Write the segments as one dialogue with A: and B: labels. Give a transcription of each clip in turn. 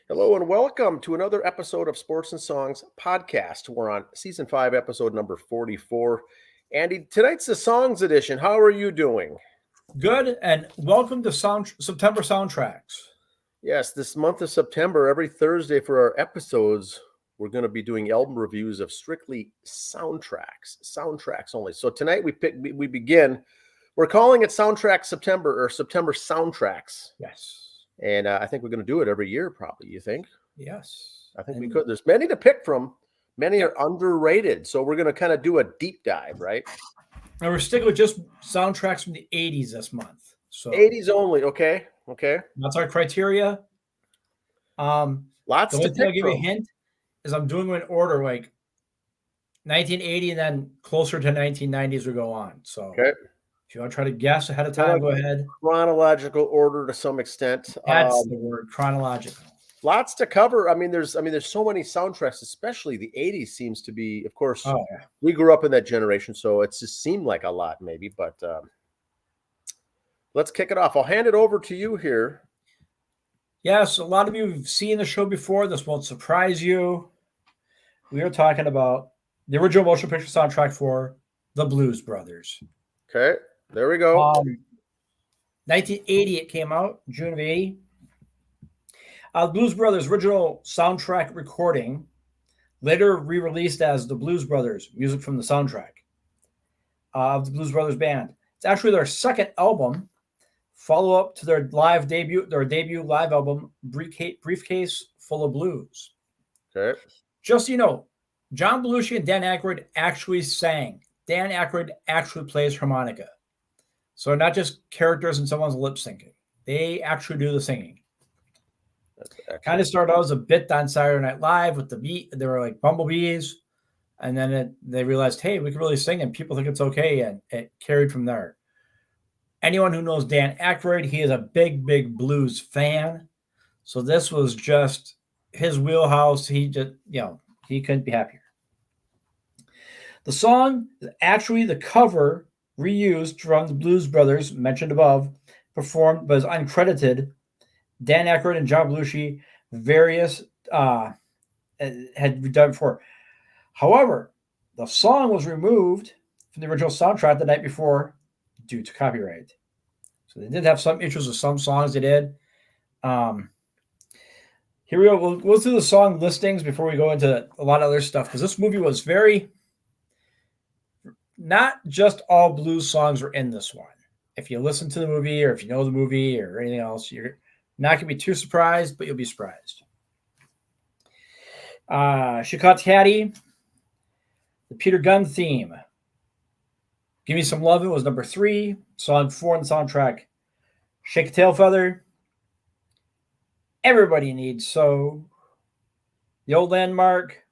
A: Hello and welcome to another episode of Sports and Songs podcast. We're on season 5, episode number 44. Andy, tonight's the songs edition. How are you doing?
B: Good, and welcome to September Soundtracks.
A: Yes, this month of September, every Thursday for our episodes, we're going to be doing album reviews of strictly soundtracks only. So tonight we begin. We're calling it Soundtrack September or September Soundtracks.
B: Yes.
A: And I think we're going to do it every year, probably. You think?
B: Yes.
A: I think we could. There's many to pick from. Many are underrated. So we're going to kind of do a deep dive, right?
B: And we're sticking with just soundtracks from the 80s this month. So
A: 80s only. Okay.
B: That's our criteria.
A: Lots
B: the
A: to
B: only thing I'll
A: pick
B: give you a
A: from.
B: hint is I'm doing them in order, like 1980 and then closer to 1990s we go on. So if you want to try to guess ahead of time, go ahead.
A: Chronological order to some extent.
B: That's the word, chronological.
A: Lots to cover. I mean, there's so many soundtracks, especially the 80s seems to be, of course, we grew up in that generation, so it just seemed like a lot maybe, but let's kick it off. I'll hand it over to you here.
B: Yes, a lot of you have seen the show before. This won't surprise you. We are talking about the original motion picture soundtrack for The Blues Brothers.
A: Okay, there we go.
B: 1980 it came out, June of 80. The Blues Brothers original soundtrack recording, later re-released as The Blues Brothers, music from the soundtrack of the Blues Brothers band. It's actually their second album, follow-up to their debut live album, Briefcase Full of Blues.
A: Okay.
B: Just so you know, John Belushi and Dan Aykroyd actually sang. Dan Aykroyd actually plays harmonica. So not just characters and someone's lip syncing. They actually do the singing. Kind of started out as a bit on Saturday Night Live with the beat. They were like bumblebees. And then they realized, hey, we can really sing and people think it's okay. And it carried from there. Anyone who knows Dan Aykroyd, he is a big, big blues fan. So this was just his wheelhouse. He just, he couldn't be happier. The song, actually the cover reused from the Blues Brothers, mentioned above, performed but is uncredited. Dan Aykroyd and John Belushi, various had done before. However, the song was removed from the original soundtrack the night before due to copyright. So they did have some issues with some songs they did. Here we go. We'll go through the song listings before we go into a lot of other stuff, because this movie was not just all blues songs were in this one. If you listen to the movie or if you know the movie or anything else, you're not going to be too surprised, but you'll be surprised. Chicotte Caddy, the Peter Gunn theme. Give Me Some Lovin' was number 3. Song 4 on the soundtrack. Shake a Tail Feather. Everybody Needs So. The Old Landmark.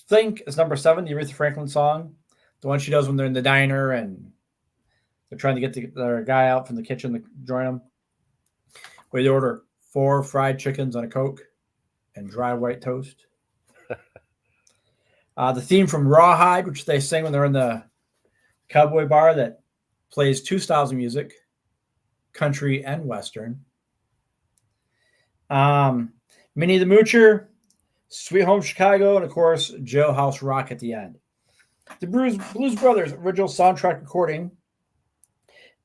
B: Think is number 7, the Aretha Franklin song. The one she does when they're in the diner and they're trying to get their guy out from the kitchen to join them. Where they order 4 fried chickens on a Coke and dry white toast. The theme from Rawhide, which they sing when they're in the cowboy bar, that plays 2 styles of music, country and western. Minnie the Moocher, Sweet Home Chicago, and of course, Jailhouse Rock at the end. The Blues Brothers original soundtrack recording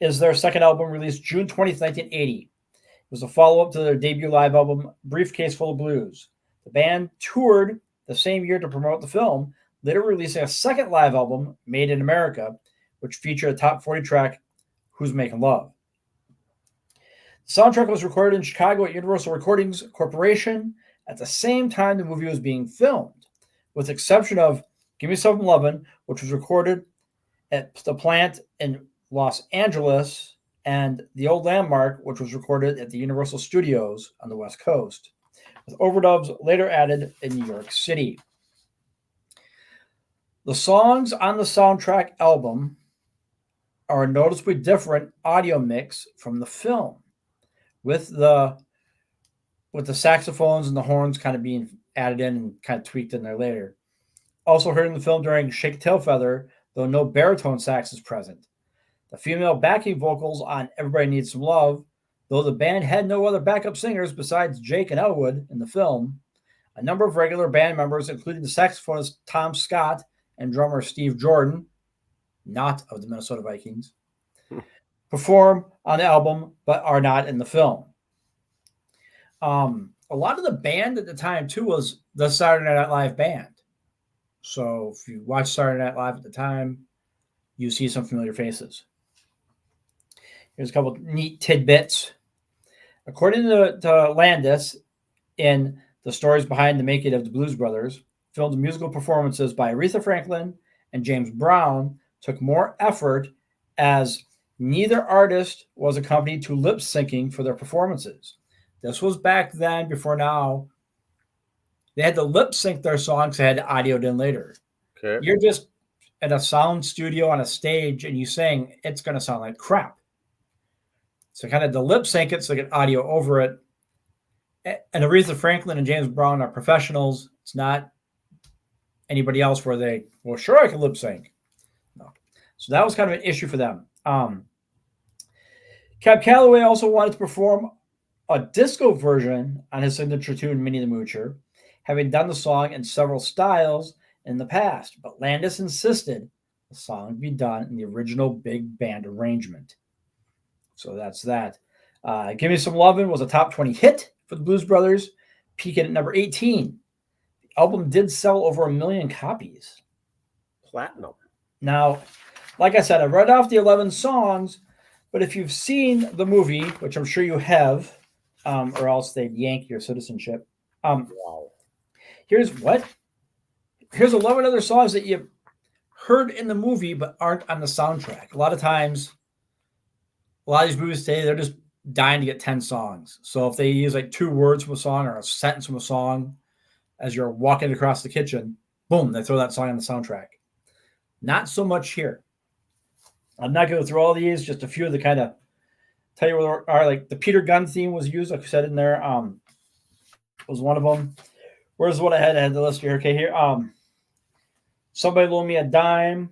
B: is their second album, released June 20th, 1980. It was a follow-up to their debut live album, Briefcase Full of Blues. The band toured the same year to promote the film, later releasing a second live album, Made in America, which featured a top 40 track, Who's Making Love. The soundtrack was recorded in Chicago at Universal Recordings Corporation at the same time the movie was being filmed, with the exception of Give Me Some Lovin', which was recorded at the plant in Los Angeles, and The Old Landmark, which was recorded at the Universal Studios on the West Coast, with overdubs later added in New York City. The songs on the soundtrack album are a noticeably different audio mix from the film, with the saxophones and the horns kind of being added in and kind of tweaked in there later. Also heard in the film during Shake a Tail Feather, though no baritone sax is present. The female backing vocals on Everybody Needs Some Love Though the band had no other backup singers besides Jake and Elwood in the film, a number of regular band members, including the saxophonist Tom Scott and drummer Steve Jordan, not of the Minnesota Vikings, perform on the album but are not in the film. A lot of the band at the time, too, was the Saturday Night Live band. So if you watch Saturday Night Live at the time, you see some familiar faces. Here's a couple of neat tidbits. According to Landis, in the stories behind the making of the Blues Brothers, filmed musical performances by Aretha Franklin and James Brown took more effort, as neither artist was accompanied to lip syncing for their performances. This was back then, before now. They had to lip sync their songs, they had to audio it in later.
A: Okay.
B: You're just at a sound studio on a stage and you sing, it's going to sound like crap. So kind of to lip sync it so they get audio over it. And Aretha Franklin and James Brown are professionals. It's not anybody else where they, well, sure, I can lip sync. No. So that was kind of an issue for them. Cab Calloway also wanted to perform a disco version on his signature tune, Minnie the Moocher, having done the song in several styles in the past, but Landis insisted the song be done in the original big band arrangement. So that's that. Give Me Some Lovin' was a top 20 hit for the Blues Brothers, peaking at number 18. The album did sell over 1 million copies.
A: Platinum.
B: Now, like I said, I read off the 11 songs, but if you've seen the movie, which I'm sure you have, or else they'd yank your citizenship.
A: Wow.
B: Here's 11 other songs that you heard in the movie but aren't on the soundtrack. A lot of times, a lot of these movies today, they're just dying to get 10 songs. So if they use like 2 words from a song or a sentence from a song as you're walking across the kitchen, boom, they throw that song on the soundtrack. Not so much here. I'm not going to go through all these, just a few of the kind of tell you where they are. Like the Peter Gunn theme was used, like I said in there, was one of them. Where's what I had the list here? Okay, here. Somebody Loan Me a Dime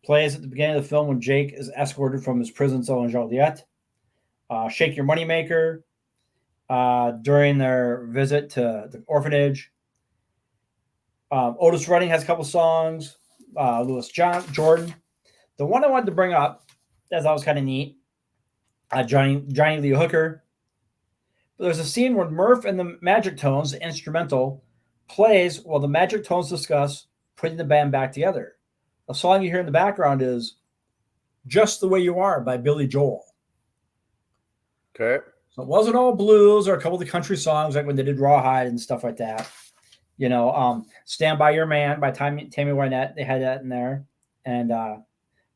B: plays at the beginning of the film when Jake is escorted from his prison cell in Joliet. Shake Your Moneymaker during their visit to the orphanage. Otis Redding has a couple songs. Louis Jordan. The one I wanted to bring up, that I thought was kind of neat, Johnny Lee Hooker. But there's a scene where Murph and the Magic Tones, the instrumental, plays while the Magic Tones discuss putting the band back together. The song you hear in the background is Just the Way You Are by Billy Joel.
A: Okay.
B: So it wasn't all blues or a couple of the country songs like when they did Rawhide and stuff like that. You know, Stand By Your Man by Tammy Wynette. They had that in there. And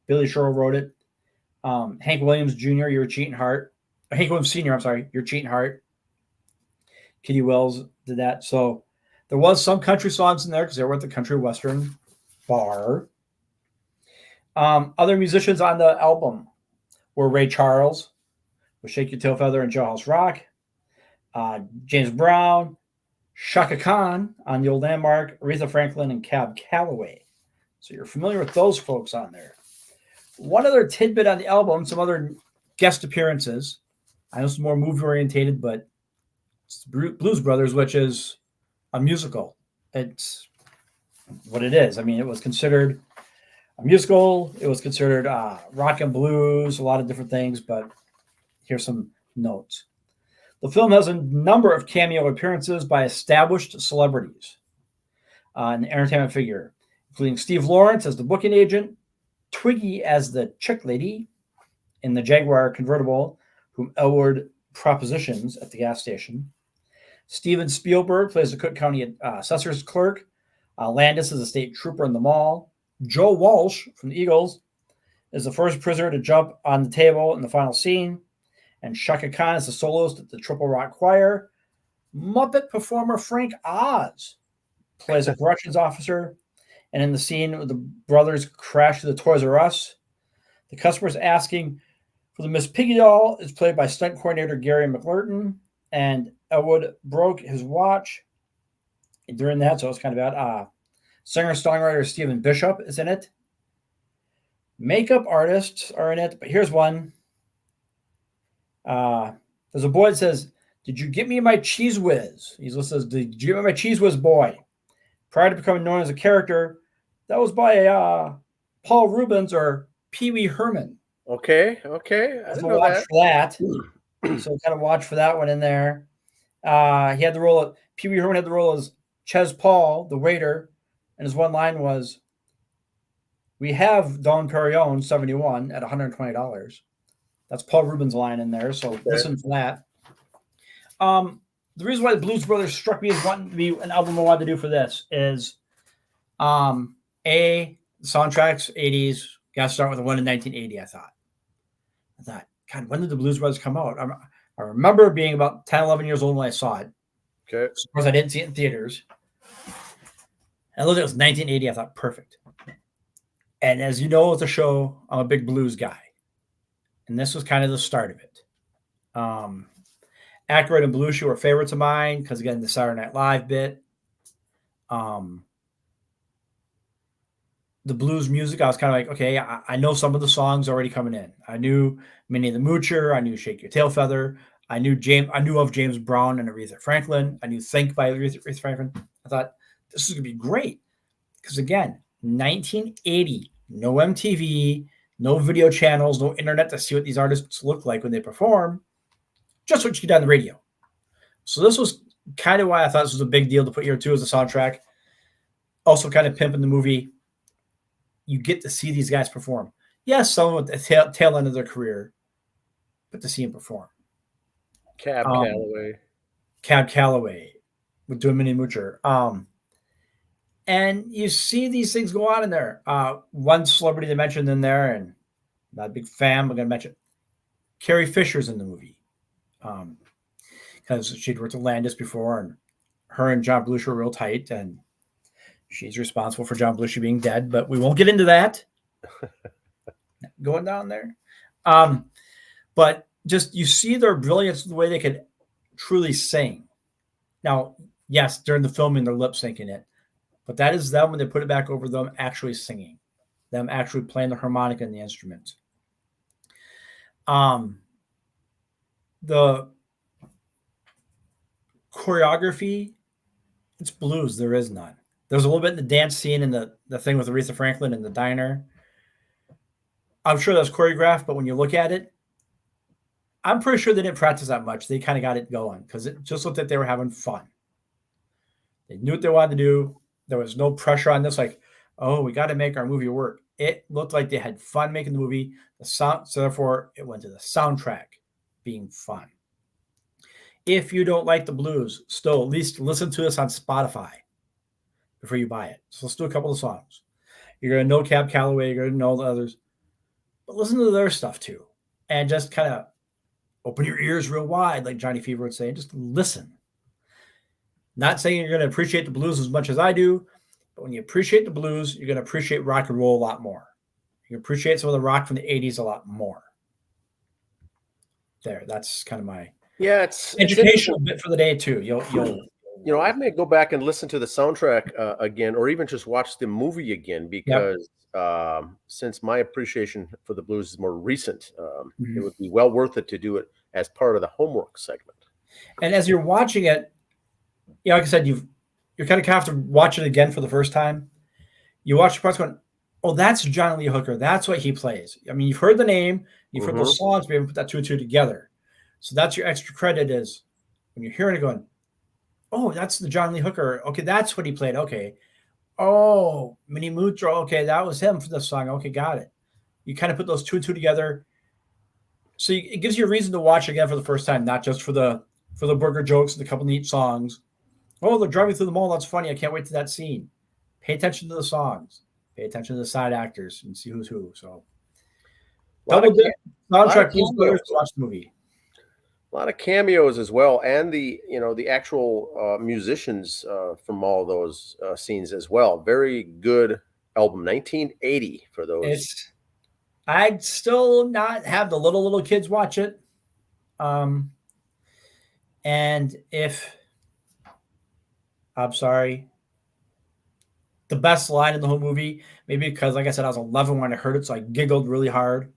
B: Billy Sherrill wrote it. Hank Williams Jr., You're a Cheating Heart. Hank Williams Sr., I'm sorry, You're a Cheating Heart. Kitty Wells did that. So there was some country songs in there because they were at the country western bar. Other musicians on the album were Ray Charles with Shake Your Tail Feather and Jailhouse Rock, James Brown, Chaka Khan on the Old Landmark, Aretha Franklin, and Cab Calloway. So you're familiar with those folks on there. One other tidbit on the album, some other guest appearances. I know it's more movie orientated, but it's Blues Brothers, which is a musical. It's what it is. I mean, it was considered a musical. It was considered rock and blues, a lot of different things, but here's some notes. The film has a number of cameo appearances by established celebrities in the entertainment figure, including Steve Lawrence as the booking agent, Twiggy as the chick lady in the Jaguar convertible, whom Elwood propositions at the gas station. Steven Spielberg plays the Cook County assessor's clerk. Landis is a state trooper in the mall. Joe Walsh from the Eagles is the first prisoner to jump on the table in the final scene. And Chaka Khan is the soloist at the Triple Rock Choir. Muppet performer Frank Oz plays a corrections officer. And in the scene where the brothers crash to the Toys R Us, the customer's asking for the Miss Piggy doll is played by stunt coordinator Gary McLurton. And Elwood broke his watch during that, so it was kind of bad. Singer-songwriter Stephen Bishop is in it. Makeup artists are in it, but here's one. There's a boy that says, "Did you get me my Cheese Whiz?" He says, "Did you get me my Cheese Whiz, boy?" Prior to becoming known as a character, that was by Paul Rubens or Pee Wee Herman.
A: Okay. I didn't know
B: watch
A: that.
B: So kind of watch for that one in there. He had the role of Pee Wee Herman had the role as Ches Paul, the waiter, and his one line was, "We have Don Perignon 71 at $120." That's Paul Rubens' line in there. So listen for that. The reason why the Blues Brothers struck me as wanting to be an album I wanted to do for this is, the soundtracks, 80s, got to start with the one in 1980, I thought, God, when did the Blues Brothers come out? I remember being about 10, 11 years old when I saw it.
A: Okay.
B: Of course, I didn't see it in theaters. And I looked at it, was 1980. I thought, perfect. And as you know, with the show, I'm a big blues guy. And this was kind of the start of it. Aykroyd and Belushi were favorites of mine because, again, the Saturday Night Live bit. The blues music, I was kind of like, okay, I know some of the songs already coming in. I knew Minnie the Moocher. I knew Shake Your Tail Feather. I knew of James Brown and Aretha Franklin. I knew Think by Aretha Franklin. I thought, this is going to be great. Because, again, 1980, no MTV, no video channels, no internet to see what these artists look like when they perform. Just what you get on the radio. So this was kind of why I thought this was a big deal to put here, too, as a soundtrack. Also kind of pimping the movie. You get to see these guys perform. Yes, some at the tail end of their career, but to see them perform.
A: Cab
B: Calloway with Minnie Moocher. And you see these things go on in there. One celebrity they mentioned in there, and not a big fan, I'm going to mention Carrie Fisher's in the movie. Because she'd worked at Landis before, and her and John Belushi were real tight, and she's responsible for John Belushi being dead, but we won't get into that. Going down there. But just you see their brilliance, the way they could truly sing. Now, yes, during the filming, they're lip syncing it, but that is them when they put it back over them actually singing, them actually playing the harmonica and the instruments. The choreography, it's blues. There is none. There's a little bit in the dance scene and the thing with Aretha Franklin in the diner. I'm sure that's choreographed, but when you look at it, I'm pretty sure they didn't practice that much. They kind of got it going because it just looked like they were having fun. They knew what they wanted to do. There was no pressure on this, like, oh, we got to make our movie work. It looked like they had fun making the movie. The sound, so therefore, it went to the soundtrack being fun. If you don't like the blues, still at least listen to this on Spotify before you buy it. So let's do a couple of songs. You're going to know Cab Calloway. You're going to know the others. But listen to their stuff too. And just kind of open your ears real wide, like Johnny Fever would say. Just listen. Not saying you're going to appreciate the blues as much as I do, but when you appreciate the blues, you're going to appreciate rock and roll a lot more. You appreciate some of the rock from the 80s a lot more. There, that's kind of my
A: it's
B: educational bit for the day too. You'll
A: I may go back and listen to the soundtrack again, or even just watch the movie again, because since my appreciation for the blues is more recent, it would be well worth it to do it as part of the homework segment.
B: And as you're watching it, like I said, you're kind of have to watch it again for the first time. You watch the parts going, oh, that's John Lee Hooker. That's what he plays. I mean, you've heard the name, you've heard those songs, but you haven't put that two and two together. So that's your extra credit is when you're hearing it going, oh, that's the John Lee Hooker. Okay, that's what he played. Okay. Oh, Minnie Moocher. Okay, that was him for the song. Okay, got it. You kind of put those two and two together. So it gives you a reason to watch again for the first time, not just for the burger jokes and a couple neat songs. Oh, they're driving through the mall. That's funny. I can't wait to that scene. Pay attention to the songs. Pay attention to the side actors and see who's who. So, double dip, soundtrack, watch the movie.
A: A lot of cameos as well, and the actual musicians from all those scenes as well. Very good album, 1980 for those.
B: I'd still not have the little kids watch it. And if I'm sorry, the best line in the whole movie, maybe because, like I said, I was 11 when I heard it, so I giggled really hard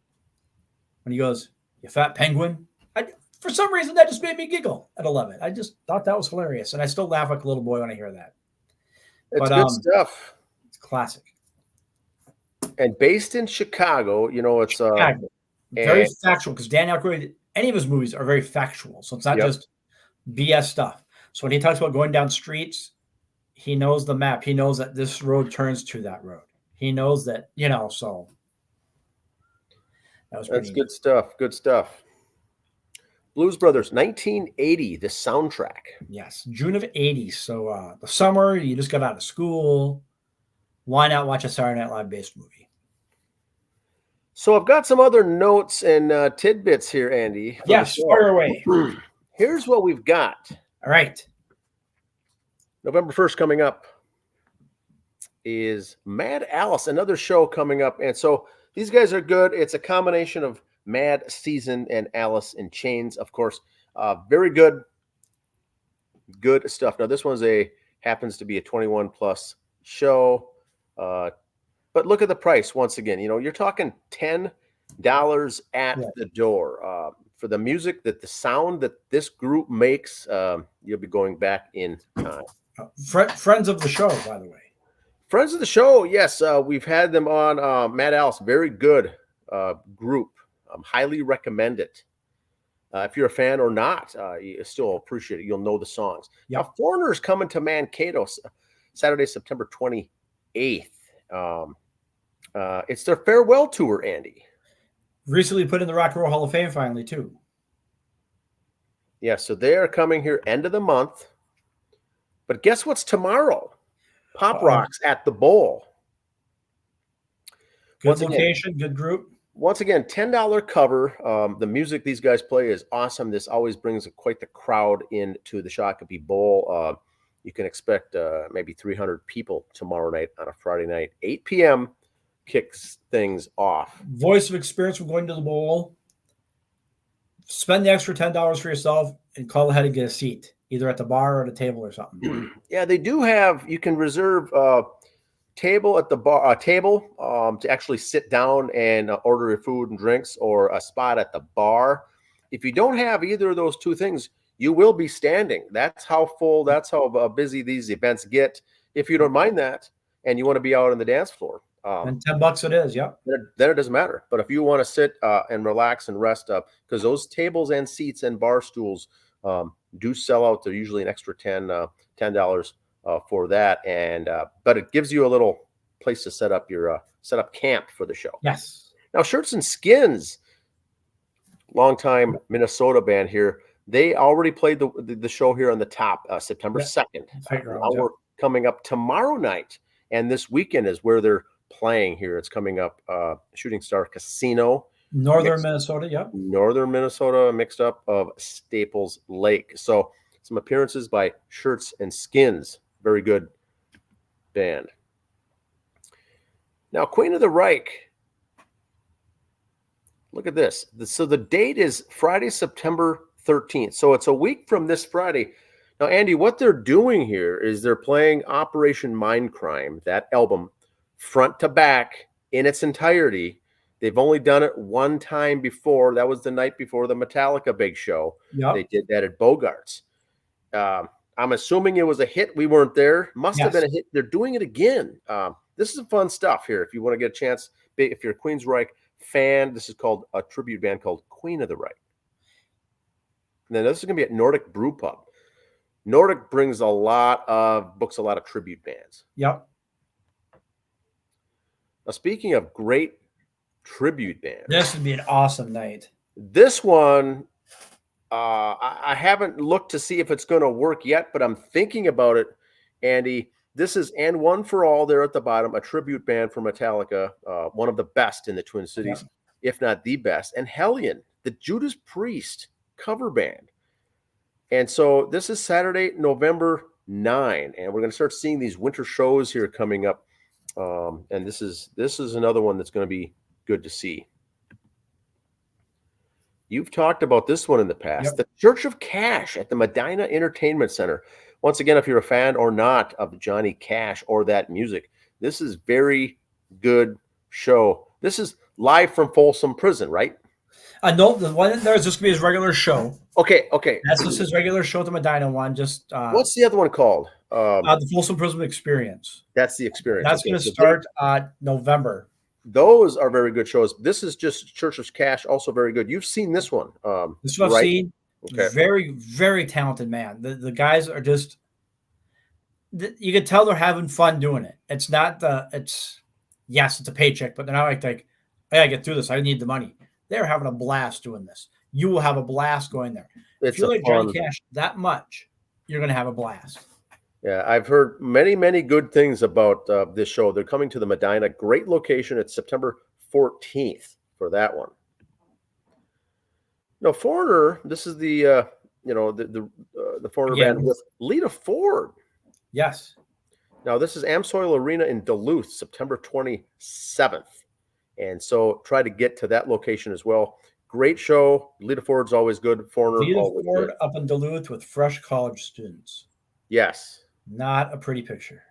B: when he goes, "You fat penguin." for some reason, that just made me giggle at 11. I just thought that was hilarious. And I still laugh like a little boy when I hear that.
A: It's good stuff.
B: It's classic.
A: And based in Chicago, it's
B: Chicago. Very factual, because Dan Aykroyd, any of his movies are very factual. So it's not just BS stuff. So when he talks about going down streets, he knows the map. He knows that this road turns to that road. He knows that, so that's
A: good stuff. Good stuff. Blues Brothers, 1980, the soundtrack.
B: Yes, June of 80. So the summer, you just got out of school. Why not watch a Saturday Night Live based movie?
A: So I've got some other notes and tidbits here, Andy.
B: Yes, fire away.
A: Here's what we've got.
B: All right.
A: November 1st coming up is Mad Alice, another show coming up. And so these guys are good. It's a combination of Mad Season and Alice in Chains, of course. Very good stuff. Now, this one's happens to be a 21 plus show. But look at the price once again. You're talking $10 at the door for the music, the sound that this group makes. You'll be going back in time.
B: Friends of the show, by the way.
A: Friends of the show, yes. We've had them on. Mad Alice, very good group. Highly recommend it. If you're a fan or not, you still appreciate it. You'll know the songs.
B: Yep.
A: Now, Foreigner's coming to Mankato Saturday, September 28th. It's their farewell tour, Andy.
B: Recently put in the Rock and Roll Hall of Fame finally, too.
A: Yeah, so they are coming here end of the month. But guess what's tomorrow? Pop Rocks at the Bowl.
B: Good location, good group.
A: Once again, $10 cover. The music these guys play is awesome. This always brings quite the crowd into the Shakopee Bowl. You can expect maybe 300 people tomorrow night on a Friday night. 8 p.m. kicks things off.
B: Voice of experience from going to the bowl. Spend the extra $10 for yourself and call ahead and get a seat, either at the bar or at a table or something.
A: Yeah, they do have. You can reserve table at the bar, to actually sit down and order your food and drinks, or a spot at the bar. If you don't have either of those two things, you will be standing. That's how full, that's how busy these events get. If you don't mind that and you want to be out on the dance floor.
B: And $10 it is, yeah.
A: Then it doesn't matter. But if you want to sit and relax and rest up, because those tables and seats and bar stools do sell out. They're usually an extra $10 for that. And but it gives you a little place to set up camp for the show.
B: Yes.
A: Now, Shirts and Skins, longtime Minnesota band here. They already played the show here on the top September 2nd. Now we're coming up tomorrow night, and this weekend is where they're playing here. It's coming up Shooting Star Casino.
B: Northern Minnesota,
A: Northern Minnesota, mixed up of Staples Lake. So some appearances by Shirts and Skins. Very good band. Now, Queen of the Reich. Look at this. So the date is Friday, September 13th. So it's a week from this Friday. Now, Andy, what they're doing here is they're playing Operation Mindcrime, that album, front to back in its entirety. They've only done it one time before. That was the night before the Metallica big show.
B: Yep.
A: They did that at Bogart's. I'm assuming it was a hit. We weren't there. Must have been a hit. They're doing it again. This is fun stuff here. If you want to get a chance, if you're a Queensryche fan, this is called a tribute band called Queen of the Reich. And then this is going to be at Nordic Brew Pub. Nordic books a lot of tribute bands.
B: Yep.
A: Now, speaking of great tribute bands,
B: this would be an awesome night.
A: This one, I haven't looked to see if it's going to work yet, but I'm thinking about it, Andy. This is And One for All there at the bottom, a tribute band for Metallica, one of the best in the Twin Cities, if not the best, and Hellion, the Judas Priest cover band. And so this is Saturday, November 9, and we're going to start seeing these winter shows here coming up. And this is another one that's going to be good to see. You've talked about this one in the past. The Church of Cash at the Medina Entertainment Center. Once again, if you're a fan or not of Johnny Cash or that music, this is very good show. This is live from Folsom Prison, right?
B: No, the one there's just gonna be his regular show.
A: Okay.
B: That's just his regular show at the Medina one. Just
A: what's the other one called?
B: the Folsom Prism Experience.
A: That's the Experience.
B: That's going to start November.
A: Those are very good shows. This is just Church of Cash, also very good. You've seen this one.
B: This one I've seen.
A: Okay.
B: Very, very talented man. The guys are just, you can tell they're having fun doing it. It's not yes, it's a paycheck, but they're not like, hey, I get through this. I need the money. They're having a blast doing this. You will have a blast going there. If you like Johnny Cash that much, you're going to have a blast.
A: Yeah, I've heard many, many good things about this show. They're coming to the Medina. Great location. It's September 14th for that one. No, Foreigner. This is the the Foreigner band with Lita Ford.
B: Yes.
A: Now this is Amsoil Arena in Duluth, September 27th, and so try to get to that location as well. Great show. Lita Ford's always good. Foreigner.
B: Lita
A: always
B: Ford
A: good.
B: Up in Duluth with fresh college students.
A: Yes.
B: Not a pretty picture.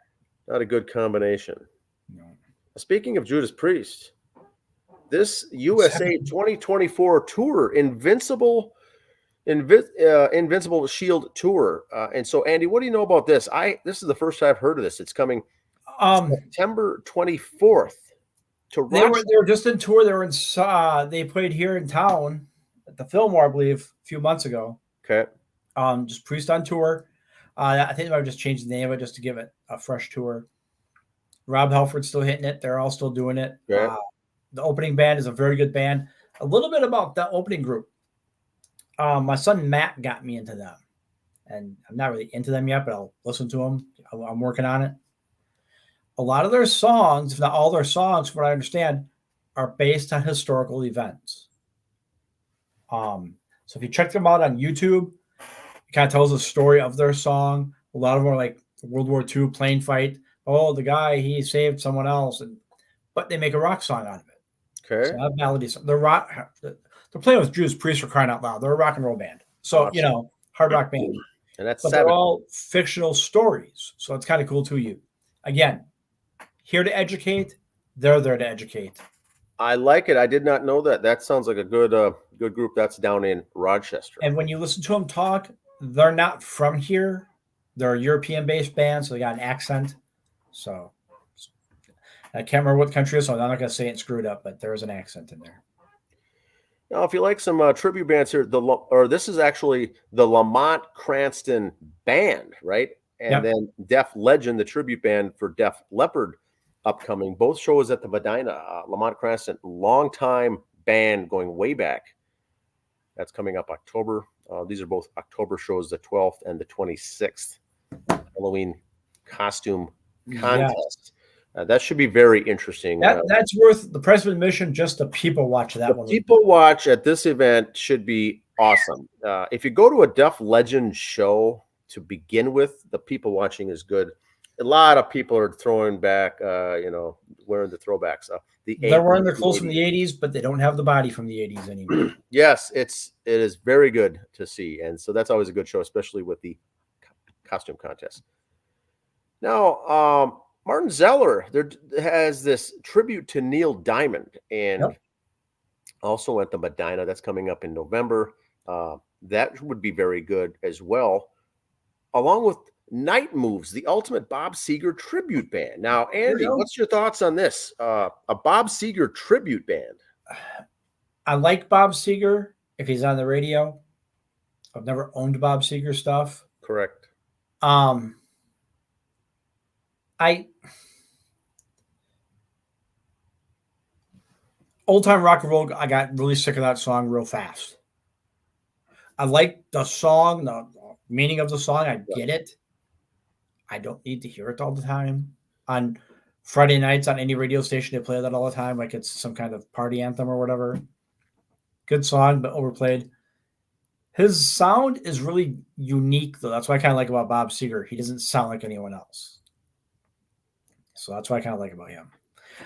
A: Not a good combination.
B: No.
A: Speaking of Judas Priest, this USA 2024 tour, Invincible Shield Tour. And so, Andy, what do you know about this? This is the first I've heard of this. It's coming September 24th to Rochester.
B: They were just in tour. They were in they played here in town at the Fillmore, I believe, a few months ago.
A: Okay.
B: Just Priest on tour. I think they might have just changed the name of it just to give it a fresh tour. Rob Halford's still hitting it. They're all still doing it.
A: Okay.
B: The opening band is a very good band. A little bit about the opening group. My son Matt got me into them, and I'm not really into them yet, but I'll listen to them. I'm working on it. A lot of their songs, if not all their songs, from what I understand, are based on historical events. So if you check them out on YouTube, it kind of tells the story of their song. A lot of them are like World War II plane fight. Oh, the guy, he saved someone else, but they make a rock song out of it.
A: Okay.
B: So that melody, they're playing with Judas Priest for crying out loud. They're a rock and roll band. So,
A: awesome.
B: Hard rock band.
A: And that's
B: they're all fictional stories. So it's kind of cool to you. Again, here to educate. They're there to educate.
A: I like it. I did not know that. That sounds like a good group. That's down in Rochester.
B: And when you listen to them talk, they're not from here. They're a European-based band, so they got an accent. So I can't remember what country it is, so I'm not going to say it screwed up, but there is an accent in there.
A: Now, if you like some tribute bands here, this is actually the Lamont Cranston Band, right? And then Def Legend, the tribute band for Def Leppard, upcoming. Both shows at the Medina. Lamont Cranston, longtime band going way back. That's coming up October. These are both October shows, the 12th and the 26th. Halloween costume contest. That should be very interesting.
B: That's worth the price of admission just to people watch that one.
A: People watch at this event should be awesome. If you go to a Def Legend show to begin with, the people watching is good. A lot of people are throwing back, wearing the throwbacks.
B: They're wearing their clothes from the 80s, but they don't have the body from the 80s anymore.
A: Yes, it is very good to see. And so that's always a good show, especially with the costume contest. Now, Martin Zeller has this tribute to Neil Diamond, and also at the Medina. That's coming up in November. That would be very good as well, along with Night Moves, the ultimate Bob Seger tribute band. Now, Andy, what's your thoughts on this? A Bob Seger tribute band.
B: I like Bob Seger if he's on the radio. I've never owned Bob Seger stuff.
A: Correct.
B: Old Time Rock and Roll, I got really sick of that song real fast. I like the song, the meaning of the song. I get it. I don't need to hear it all the time. On Friday nights on any radio station, they play that all the time, like it's some kind of party anthem or whatever. Good song, but overplayed. His sound is really unique, though. That's what I kind of like about Bob Seger. He doesn't sound like anyone else. So that's what I kind of like about him.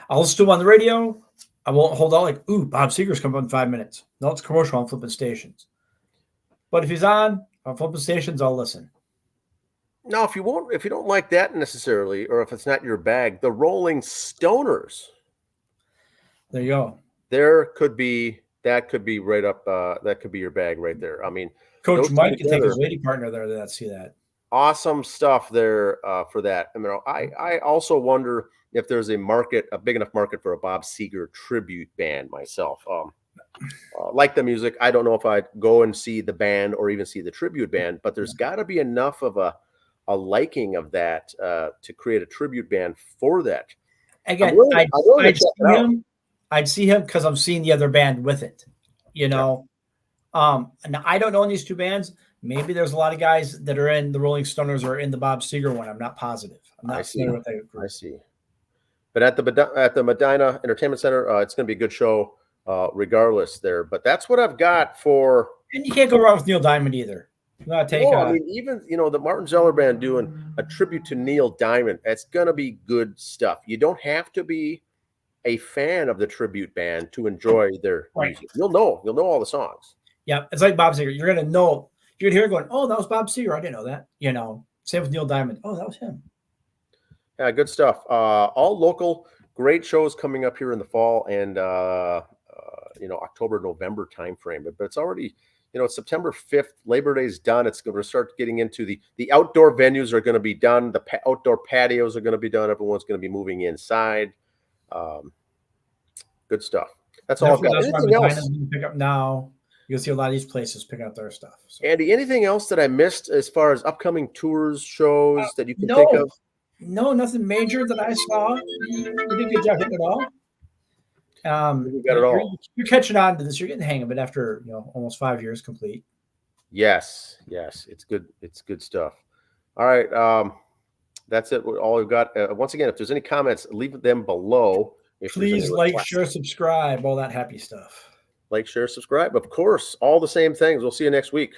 B: I'll listen to him on the radio. I won't hold out like, ooh, Bob Seger's coming up in 5 minutes. No, it's commercial. I'm flipping stations. But if he's on flipping stations, I'll listen.
A: Now, if you don't like that necessarily, or if it's not your bag, the Rolling Stoners.
B: There you go.
A: There could be that could be right up. That could be your bag right there. I mean,
B: Coach
A: those two
B: Mike can take
A: together,
B: his lady partner there to see that.
A: awesome stuff there for that. I mean, I also wonder if there's a big enough market for a Bob Seger tribute band myself. Like the music, I don't know if I'd go and see the band or even see the tribute band, but there's got to be enough of a liking of that to create a tribute band for that.
B: Again, I'd see him because I'm seeing the other band with it, you know. Yeah. And I don't know these two bands. Maybe there's a lot of guys that are in the Rolling Stoners or in the Bob Seger one. I'm not positive. I'm not familiar with that group.
A: I see. But at the Medina Entertainment Center, it's going to be a good show regardless there. But that's what I've got for.
B: And you can't go wrong with Neil Diamond either. You gotta take.
A: I mean, even the Martin Zeller Band doing a tribute to Neil Diamond. That's going to be good stuff. You don't have to be a fan of the tribute band to enjoy their music. You'll know all the songs.
B: Yeah, it's like Bob Seger. You're gonna know. You're gonna hear going, "Oh, that was Bob Seger. I didn't know that." Same with Neil Diamond. Oh, that was him.
A: Yeah, good stuff. All local, great shows coming up here in the fall and October, November timeframe. But it's already, it's September 5th. Labor Day's done. It's going to start getting into the outdoor venues are going to be done. The outdoor patios are going to be done. Everyone's going to be moving inside. Good stuff. That's all I've got. Anything else?
B: Pick up now. You'll see a lot of these places pick up their stuff. So.
A: Andy, anything else that I missed as far as upcoming tours, shows that you can think of?
B: No, nothing major that I saw. You did a good job hitting it all.
A: You got it all.
B: You're catching on to this. You're getting the hang of it after almost 5 years complete.
A: Yes, it's good. It's good stuff. All right, that's it. All we've got. Once again, if there's any comments, leave them below.
B: Please like, share, subscribe, all that happy stuff.
A: Like, share, subscribe. Of course, all the same things. We'll see you next week.